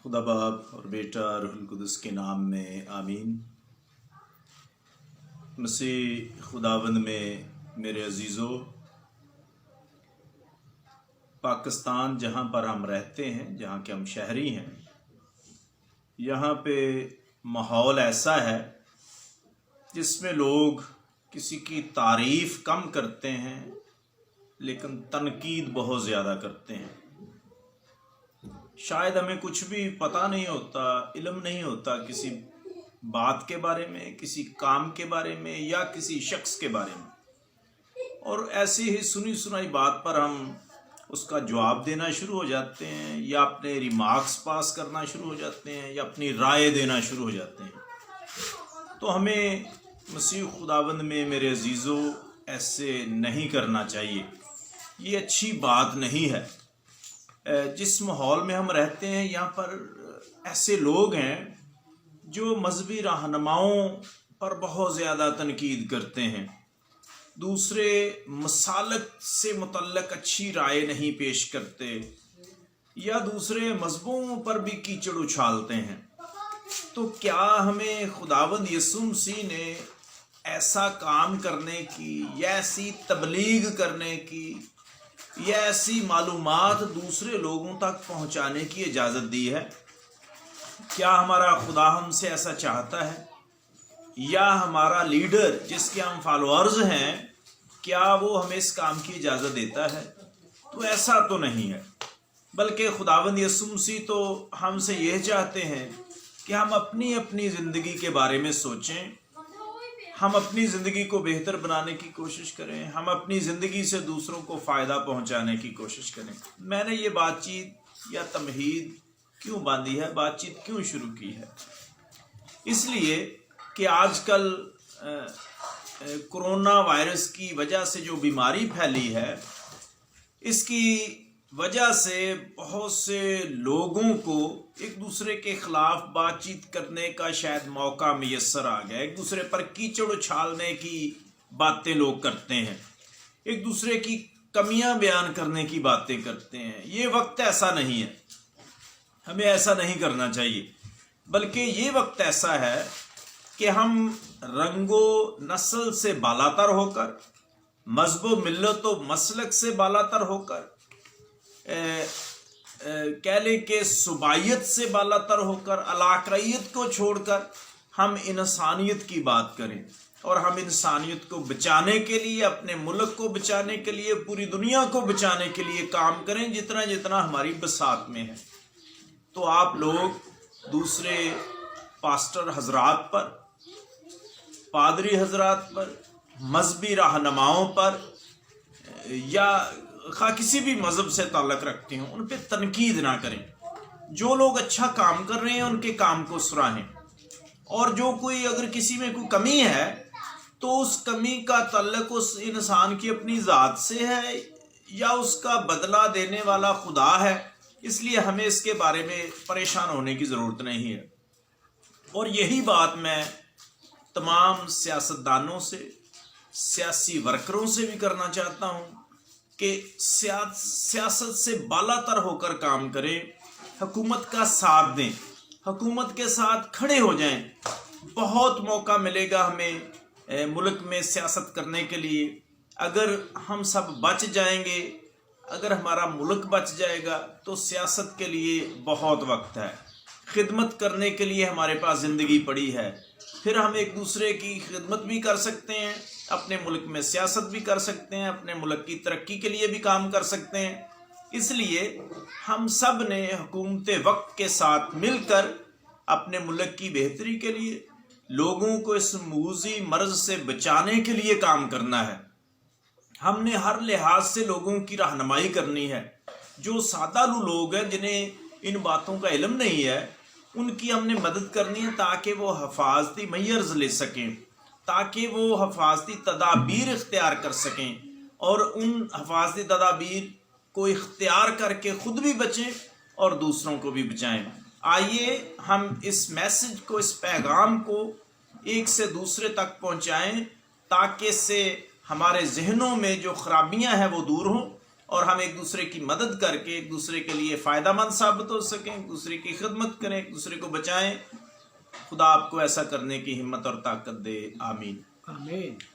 खुदा बाप और बेटा रूहुल कुदस के नाम में आमीन। मसीह खुदावंद में मेरे अजीज़ों, पाकिस्तान जहाँ पर हम रहते हैं, जहाँ के हम शहरी हैं, यहाँ पे माहौल ऐसा है जिसमें लोग किसी की तारीफ़ कम करते हैं लेकिन तनकीद बहुत ज़्यादा करते हैं। शायद हमें कुछ भी पता नहीं होता, इल्म नहीं होता किसी बात के बारे में, किसी काम के बारे में या किसी शख्स के बारे में, और ऐसी ही सुनी सुनाई बात पर हम उसका जवाब देना शुरू हो जाते हैं या अपने रिमार्क्स पास करना शुरू हो जाते हैं या अपनी राय देना शुरू हो जाते हैं। तो हमें मसीह खुदावंद में मेरे अजीज़ों ऐसे नहीं करना चाहिए। ये अच्छी बात नहीं है। जिस माहौल में हम रहते हैं यहाँ पर ऐसे लोग हैं जो मजहबी रहनुमाओं पर बहुत ज़्यादा तनकीद करते हैं, दूसरे मसालक से मुतल्लक अच्छी राय नहीं पेश करते या दूसरे मजहबों पर भी कीचड़ उछालते हैं। तो क्या हमें खुदावंद यीशु मसीह ने ऐसा काम करने की या ऐसी तबलीग करने की या ऐसी मालूमात दूसरे लोगों तक पहुंचाने की इजाज़त दी है? क्या हमारा खुदा हमसे ऐसा चाहता है? या हमारा लीडर जिसके हम फॉलोअर्स हैं, क्या वो हमें इस काम की इजाज़त देता है? तो ऐसा तो नहीं है, बल्कि खुदावंद यीशु मसीह तो हमसे यह चाहते हैं कि हम अपनी अपनी ज़िंदगी के बारे में सोचें, हम अपनी ज़िंदगी को बेहतर बनाने की कोशिश करें, हम अपनी ज़िंदगी से दूसरों को फ़ायदा पहुंचाने की कोशिश करें। मैंने ये बातचीत या तमहीद क्यों बांधी है, बातचीत क्यों शुरू की है? इसलिए कि आजकल कोरोना वायरस की वजह से जो बीमारी फैली है, इसकी वजह से बहुत से लोगों को एक दूसरे के खिलाफ बातचीत करने का शायद मौका मैसर आ गया। एक दूसरे पर कीचड़ उछालने की बातें लोग करते हैं, एक दूसरे की कमियां बयान करने की बातें करते हैं। ये वक्त ऐसा नहीं है, हमें ऐसा नहीं करना चाहिए, बल्कि ये वक्त ऐसा है कि हम रंगो नस्ल से बालातर होकर, मजहब मिल्लत व मसलक से बालातर होकर, कह लें कि सुबाइयत से बालातर होकर, अलाकाइयत को छोड़कर हम इंसानियत की बात करें और हम इंसानियत को बचाने के लिए, अपने मुल्क को बचाने के लिए, पूरी दुनिया को बचाने के लिए काम करें जितना जितना हमारी बसात में है। तो आप लोग दूसरे पास्टर हजरात पर, पादरी हजरात पर, मजहबी रहनुमाओं पर या किसी भी मज़हब से ताल्लुक़ रखते हों, उन पर तनकीद ना करें। जो लोग अच्छा काम कर रहे हैं उनके काम को सराहें, और जो कोई अगर किसी में कोई कमी है तो उस कमी का ताल्लुक़ उस इंसान की अपनी ज़ात से है या उसका बदला देने वाला खुदा है। इसलिए हमें इसके बारे में परेशान होने की ज़रूरत नहीं है। और यही बात मैं तमाम सियासतदानों से, सियासी वर्करों से भी करना चाहता हूँ कि सियासत से बालातर होकर काम करें, हुकूमत का साथ दें, हुकूमत के साथ खड़े हो जाएं। बहुत मौका मिलेगा हमें मुल्क में सियासत करने के लिए। अगर हम सब बच जाएंगे, अगर हमारा मुल्क बच जाएगा तो सियासत के लिए बहुत वक्त है, खिदमत करने के लिए हमारे पास ज़िंदगी पड़ी है। फिर हम एक दूसरे की खिदमत भी कर सकते हैं, अपने मुल्क में सियासत भी कर सकते हैं, अपने मुल्क की तरक्की के लिए भी काम कर सकते हैं। इसलिए हम सब ने हुकूमत वक्त के साथ मिलकर अपने मुल्क की बेहतरी के लिए, लोगों को इस मूजी मर्ज से बचाने के लिए काम करना है। हमने हर लिहाज से लोगों की रहनुमाई करनी है। जो सादालू लोग हैं, जिन्हें इन बातों का इल्म नहीं है, उनकी हमने मदद करनी है ताकि वो हिफाजती मैयर्स ले सकें, ताकि वो हिफाजती तदाबीर इख्तियार कर सकें और उन हिफाजती तदाबीर को इख्तियार करके ख़ुद भी बचें और दूसरों को भी बचाएं। आइए हम इस मैसेज को, इस पैगाम को एक से दूसरे तक पहुंचाएं ताकि इससे हमारे जहनों में जो खराबियां हैं वो दूर हों اور ہم ایک دوسرے کی مدد کر کے ایک دوسرے کے لیے فائدہ مند ثابت ہو سکیں، ایک دوسرے کی خدمت کریں، ایک دوسرے کو بچائیں۔ خدا آپ کو ایسا کرنے کی ہمت اور طاقت دے، آمین۔ آمین۔